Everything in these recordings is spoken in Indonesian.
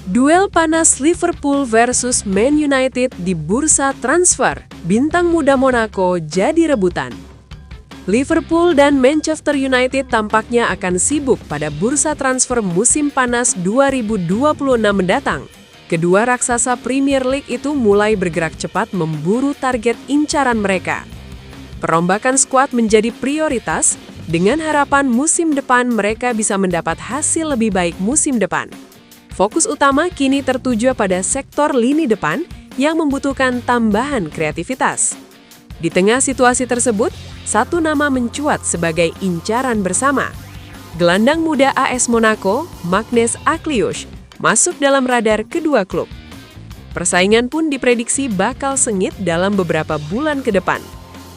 Duel panas Liverpool versus Man United di bursa transfer. Bintang muda Monaco jadi rebutan. Liverpool dan Manchester United tampaknya akan sibuk pada bursa transfer musim panas 2026 mendatang. Kedua raksasa Premier League itu mulai bergerak cepat memburu target incaran mereka. Perombakan skuad menjadi prioritas dengan harapan musim depan mereka bisa mendapat hasil lebih baik musim depan. Fokus utama kini tertuju pada sektor lini depan yang membutuhkan tambahan kreativitas. Di tengah situasi tersebut, satu nama mencuat sebagai incaran bersama. Gelandang muda AS Monaco, Magnus Akliush, masuk dalam radar kedua klub. Persaingan pun diprediksi bakal sengit dalam beberapa bulan ke depan.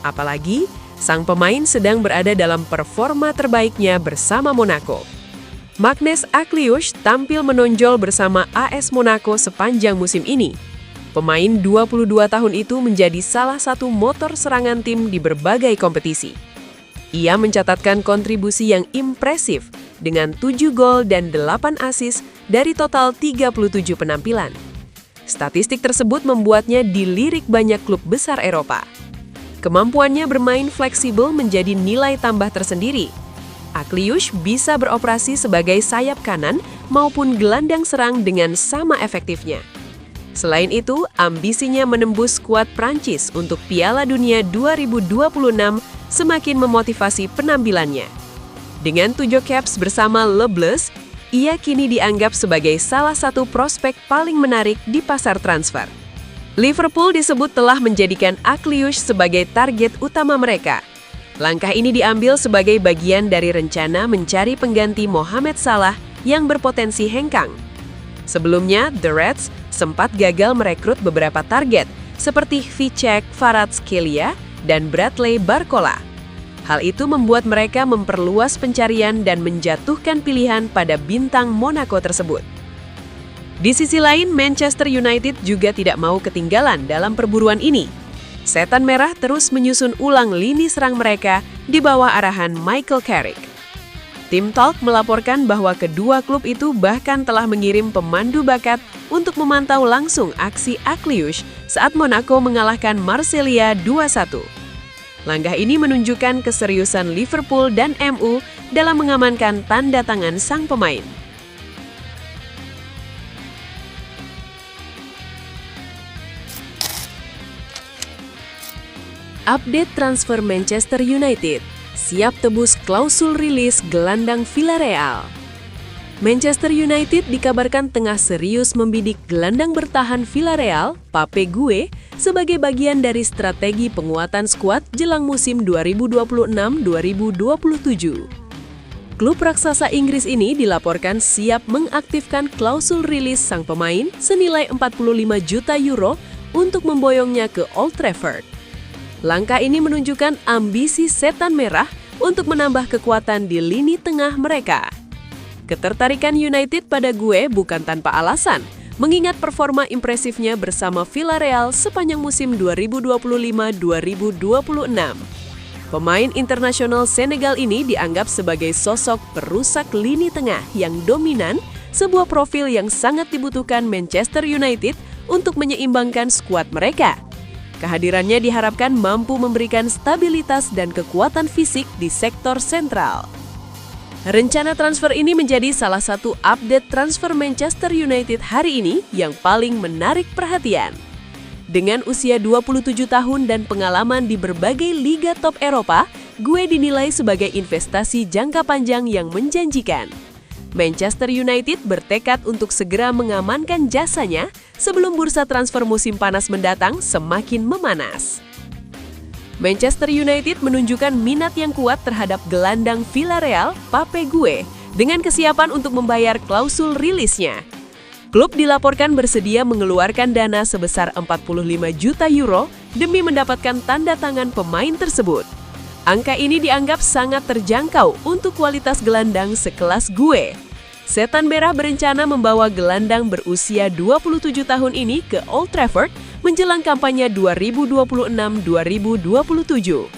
Apalagi, sang pemain sedang berada dalam performa terbaiknya bersama Monaco. Magnus Akliush tampil menonjol bersama AS Monaco sepanjang musim ini. Pemain 22 tahun itu menjadi salah satu motor serangan tim di berbagai kompetisi. Ia mencatatkan kontribusi yang impresif dengan 7 gol dan 8 assist dari total 37 penampilan. Statistik tersebut membuatnya dilirik banyak klub besar Eropa. Kemampuannya bermain fleksibel menjadi nilai tambah tersendiri. Akliush bisa beroperasi sebagai sayap kanan maupun gelandang serang dengan sama efektifnya. Selain itu, ambisinya menembus skuad Prancis untuk Piala Dunia 2026 semakin memotivasi penampilannya. Dengan 7 caps bersama Le Bleu, ia kini dianggap sebagai salah satu prospek paling menarik di pasar transfer. Liverpool disebut telah menjadikan Akliush sebagai target utama mereka. Langkah ini diambil sebagai bagian dari rencana mencari pengganti Mohamed Salah yang berpotensi hengkang. Sebelumnya, The Reds sempat gagal merekrut beberapa target seperti Vicek Kvaratskhelia dan Bradley Barcola. Hal itu membuat mereka memperluas pencarian dan menjatuhkan pilihan pada bintang Monaco tersebut. Di sisi lain, Manchester United juga tidak mau ketinggalan dalam perburuan ini. Setan Merah terus menyusun ulang lini serang mereka di bawah arahan Michael Carrick. Tim Talk melaporkan bahwa kedua klub itu bahkan telah mengirim pemandu bakat untuk memantau langsung aksi Akliush saat Monaco mengalahkan Marseille 2-1. Langkah ini menunjukkan keseriusan Liverpool dan MU dalam mengamankan tanda tangan sang pemain. Update transfer Manchester United, siap tebus klausul rilis gelandang Villarreal. Manchester United dikabarkan tengah serius membidik gelandang bertahan Villarreal, Pape Gueye, sebagai bagian dari strategi penguatan skuad jelang musim 2026-2027. Klub raksasa Inggris ini dilaporkan siap mengaktifkan klausul rilis sang pemain senilai 45 juta euro untuk memboyongnya ke Old Trafford. Langkah ini menunjukkan ambisi Setan Merah untuk menambah kekuatan di lini tengah mereka. Ketertarikan United pada Gueye bukan tanpa alasan, mengingat performa impresifnya bersama Villarreal sepanjang musim 2025-2026. Pemain internasional Senegal ini dianggap sebagai sosok perusak lini tengah yang dominan, sebuah profil yang sangat dibutuhkan Manchester United untuk menyeimbangkan skuad mereka. Kehadirannya diharapkan mampu memberikan stabilitas dan kekuatan fisik di sektor sentral. Rencana transfer ini menjadi salah satu update transfer Manchester United hari ini yang paling menarik perhatian. Dengan usia 27 tahun dan pengalaman di berbagai liga top Eropa, Gueye dinilai sebagai investasi jangka panjang yang menjanjikan. Manchester United bertekad untuk segera mengamankan jasanya sebelum bursa transfer musim panas mendatang semakin memanas. Manchester United menunjukkan minat yang kuat terhadap gelandang Villarreal, Pape Gueye, dengan kesiapan untuk membayar klausul rilisnya. Klub dilaporkan bersedia mengeluarkan dana sebesar 45 juta euro demi mendapatkan tanda tangan pemain tersebut. Angka ini dianggap sangat terjangkau untuk kualitas gelandang sekelas Gueye. Setan Merah berencana membawa gelandang berusia 27 tahun ini ke Old Trafford menjelang kampanye 2026-2027.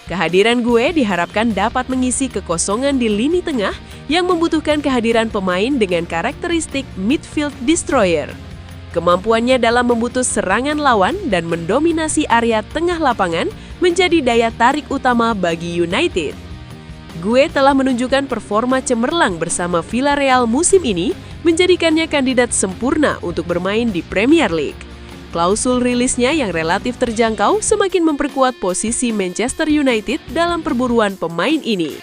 Kehadiran Gueye diharapkan dapat mengisi kekosongan di lini tengah yang membutuhkan kehadiran pemain dengan karakteristik midfield destroyer. Kemampuannya dalam memutus serangan lawan dan mendominasi area tengah lapangan menjadi daya tarik utama bagi United. Gue telah menunjukkan performa cemerlang bersama Villarreal musim ini, menjadikannya kandidat sempurna untuk bermain di Premier League. Klausul rilisnya yang relatif terjangkau semakin memperkuat posisi Manchester United dalam perburuan pemain ini.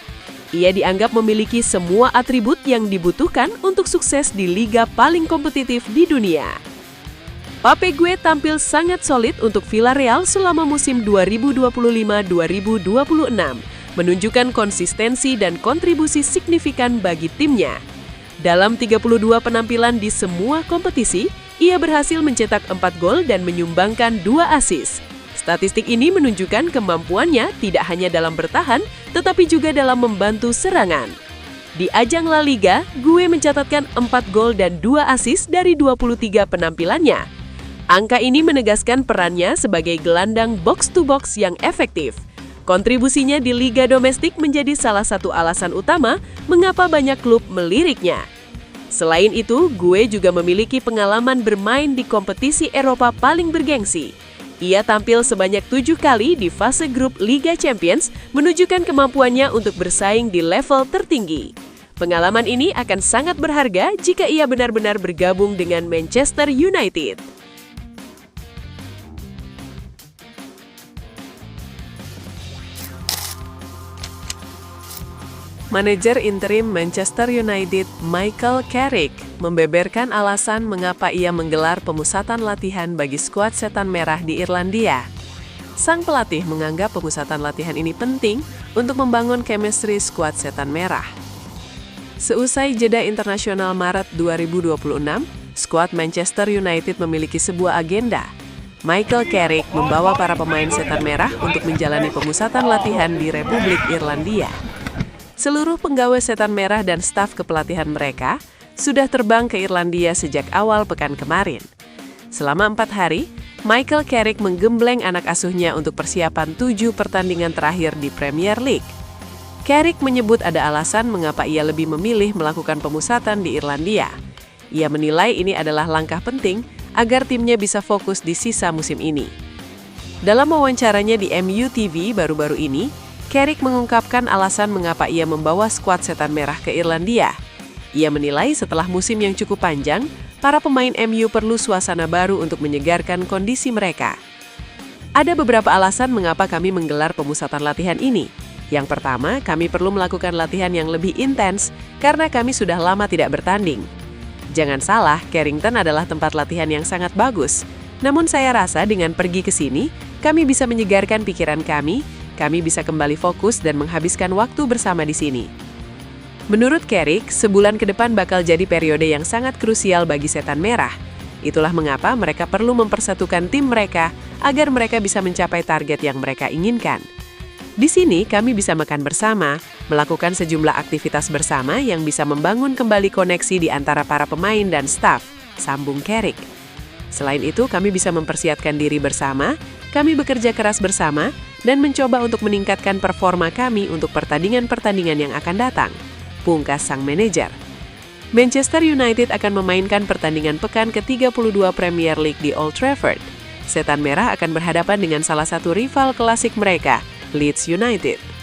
Ia dianggap memiliki semua atribut yang dibutuhkan untuk sukses di liga paling kompetitif di dunia. Pape Gue tampil sangat solid untuk Villarreal selama musim 2025-2026, menunjukkan konsistensi dan kontribusi signifikan bagi timnya. Dalam 32 penampilan di semua kompetisi, ia berhasil mencetak 4 gol dan menyumbangkan 2 assist. Statistik ini menunjukkan kemampuannya tidak hanya dalam bertahan, tetapi juga dalam membantu serangan. Di ajang La Liga, Gue mencatatkan 4 gol dan 2 assist dari 23 penampilannya. Angka ini menegaskan perannya sebagai gelandang box-to-box yang efektif. Kontribusinya di Liga Domestik menjadi salah satu alasan utama mengapa banyak klub meliriknya. Selain itu, Gue juga memiliki pengalaman bermain di kompetisi Eropa paling bergengsi. Ia tampil sebanyak 7 kali di fase grup Liga Champions, menunjukkan kemampuannya untuk bersaing di level tertinggi. Pengalaman ini akan sangat berharga jika ia benar-benar bergabung dengan Manchester United. Manajer interim Manchester United, Michael Carrick, membeberkan alasan mengapa ia menggelar pemusatan latihan bagi skuad Setan Merah di Irlandia. Sang pelatih menganggap pemusatan latihan ini penting untuk membangun chemistry skuad Setan Merah. Seusai jeda internasional Maret 2026, skuad Manchester United memiliki sebuah agenda. Michael Carrick membawa para pemain Setan Merah untuk menjalani pemusatan latihan di Republik Irlandia. Seluruh penggawe Setan Merah dan staf kepelatihan mereka sudah terbang ke Irlandia sejak awal pekan kemarin. Selama 4 hari, Michael Carrick menggembleng anak asuhnya untuk persiapan 7 pertandingan terakhir di Premier League. Carrick menyebut ada alasan mengapa ia lebih memilih melakukan pemusatan di Irlandia. Ia menilai ini adalah langkah penting agar timnya bisa fokus di sisa musim ini. Dalam wawancaranya di MU TV baru-baru ini, Carrick mengungkapkan alasan mengapa ia membawa skuad Setan Merah ke Irlandia. Ia menilai setelah musim yang cukup panjang, para pemain MU perlu suasana baru untuk menyegarkan kondisi mereka. Ada beberapa alasan mengapa kami menggelar pemusatan latihan ini. Yang pertama, kami perlu melakukan latihan yang lebih intens karena kami sudah lama tidak bertanding. Jangan salah, Carrington adalah tempat latihan yang sangat bagus. Namun saya rasa dengan pergi ke sini, kami bisa menyegarkan pikiran kami bisa kembali fokus dan menghabiskan waktu bersama di sini. Menurut Carrick, sebulan ke depan bakal jadi periode yang sangat krusial bagi Setan Merah. Itulah mengapa mereka perlu mempersatukan tim mereka agar mereka bisa mencapai target yang mereka inginkan. Di sini kami bisa makan bersama, melakukan sejumlah aktivitas bersama yang bisa membangun kembali koneksi di antara para pemain dan staf, sambung Carrick. Selain itu, kami bisa mempersiapkan diri bersama, kami bekerja keras bersama, dan mencoba untuk meningkatkan performa kami untuk pertandingan-pertandingan yang akan datang, pungkas sang manajer. Manchester United akan memainkan pertandingan pekan ke-32 Premier League di Old Trafford. Setan Merah akan berhadapan dengan salah satu rival klasik mereka, Leeds United.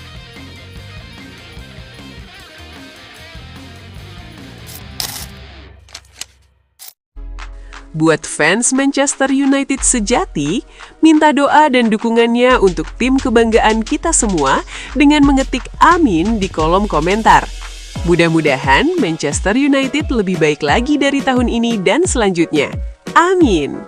Buat fans Manchester United sejati, minta doa dan dukungannya untuk tim kebanggaan kita semua dengan mengetik amin di kolom komentar. Mudah-mudahan Manchester United lebih baik lagi dari tahun ini dan selanjutnya. Amin!